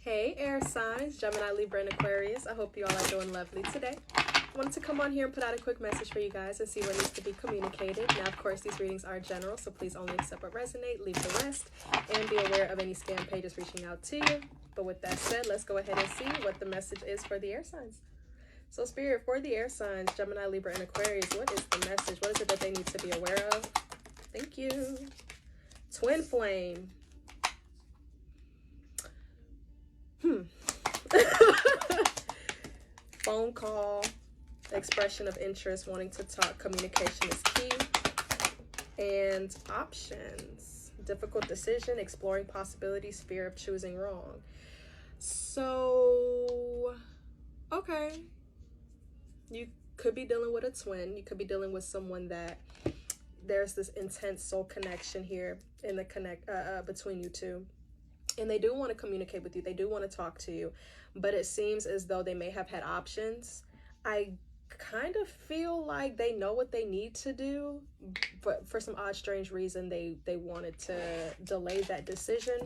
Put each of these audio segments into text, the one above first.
Hey air signs, Gemini, Libra, and Aquarius. I hope you all are doing lovely today. I wanted to come on here and put out a quick message for you guys and see what needs to be communicated. Now, of course, these readings are general, so please only accept what resonate, leave the rest, and be aware of any scam pages reaching out to you. But with that said, let's go ahead and see what the message is for the air signs. So, Spirit, for the air signs, Gemini, Libra, and Aquarius, what is the message? What is it that they need to be aware of? Thank you. Twin flame. Phone call, expression of interest, wanting to talk, communication is key. And options, difficult decision, exploring possibilities, fear of choosing wrong. So, okay. You could be dealing with a twin. You could be dealing with someone that there's this intense soul connection here in the between you two. And they do want to communicate with you. They do want to talk to you. But it seems as though they may have had options. I kind of feel like they know what they need to do. But for some odd, strange reason, they wanted to delay that decision.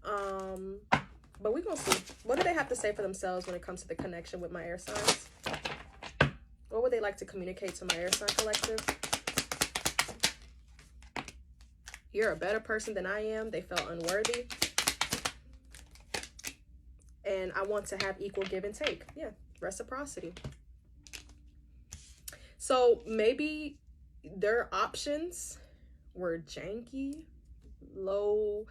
But we're going to see. What do they have to say for themselves when it comes to the connection with my air signs? What would they like to communicate to my air sign collective? You're a better person than I am. They felt unworthy. And I want to have equal give and take. Yeah, reciprocity. So maybe their options were janky, low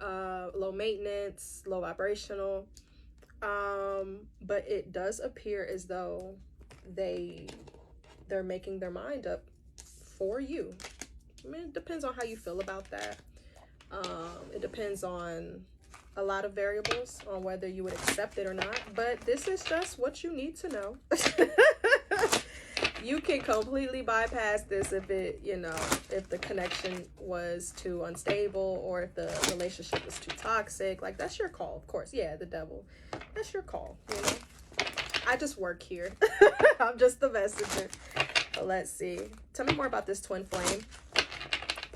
maintenance, low vibrational. But it does appear as though they're making their mind up for you. I mean, it depends on how you feel about that. It depends on a lot of variables on whether you would accept it or not, but this is just what you need to know. You can completely bypass this if it, if the connection was too unstable or if the relationship was too toxic. Like, that's your call, of course. Yeah, the devil. That's your call, I just work here. I'm just the messenger. But let's see. Tell me more about this twin flame.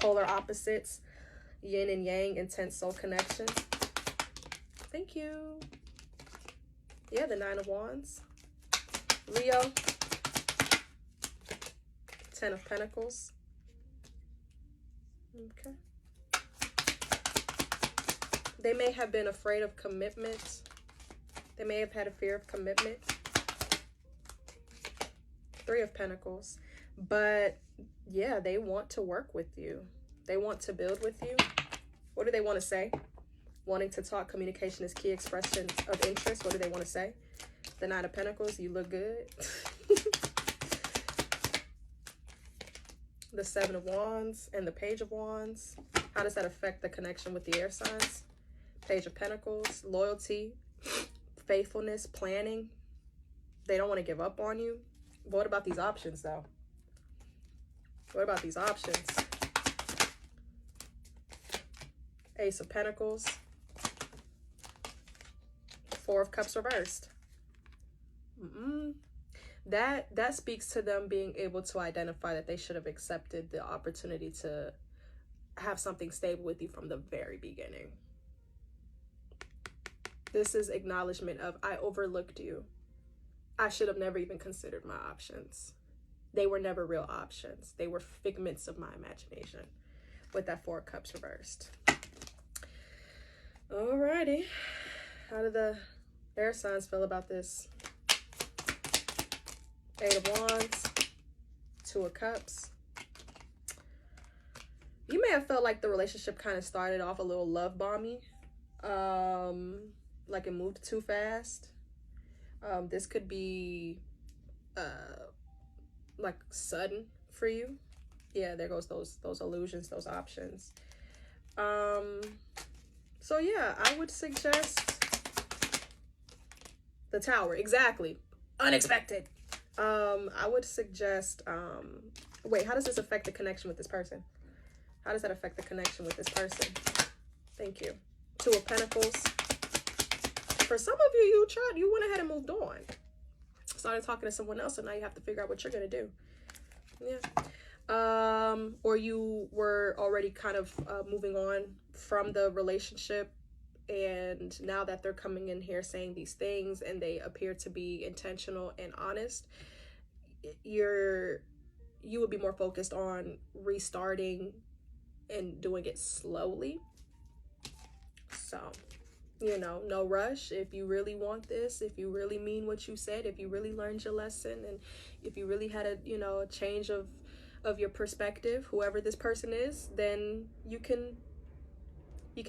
Polar opposites. Yin and yang, intense soul connection. Thank you. Yeah, the 9 of Wands. Leo. 10 of Pentacles. Okay. They may have been afraid of commitment. They may have had a fear of commitment. 3 of Pentacles. But yeah, they want to work with you. They want to build with you. What do they want to say? Wanting to talk, communication is key, expression of interest. What do they want to say? The 9 of Pentacles, you look good. The 7 of Wands and the Page of Wands. How does that affect the connection with the air signs? Page of Pentacles, loyalty, faithfulness, planning. They don't want to give up on you. What about these options, though? What about these options? Ace of Pentacles. 4 of Cups reversed. That speaks to them being able to identify that they should have accepted the opportunity to have something stable with you from the very beginning. This is acknowledgement of, I overlooked you. I should have never even considered my options. They were never real options. They were figments of my imagination with that 4 of Cups reversed. Alrighty. How do the air signs feel about this? 8 of Wands, 2 of Cups. You may have felt like the relationship kind of started off a little love bomby. Like it moved too fast. This could be like sudden for you. Yeah, there goes those illusions, those options. So yeah, I would suggest the Tower. Exactly. Unexpected. I would suggest, wait, how does this affect the connection with this person? How does that affect the connection with this person? Thank you. 2 of Pentacles. For some of you, you went ahead and moved on. Started talking to someone else, and now you have to figure out what you're going to do. Yeah. Or you were already kind of moving on from the relationship And now that they're coming in here saying these things and they appear to be intentional and honest, you would be more focused on restarting and doing it slowly. So, you know, no rush. If you really want this, if you really mean what you said, if you really learned your lesson, and if you really had a, you know, a change of your perspective, whoever this person is, then you can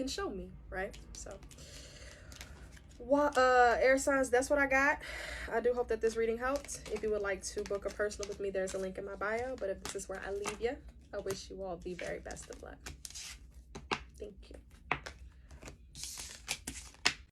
show me, right? So, air signs, that's what I got. I do hope that this reading helped. If you would like to book a personal with me, there's a link in my bio. But if this is where I leave you, I wish you all the very best of luck. Thank you.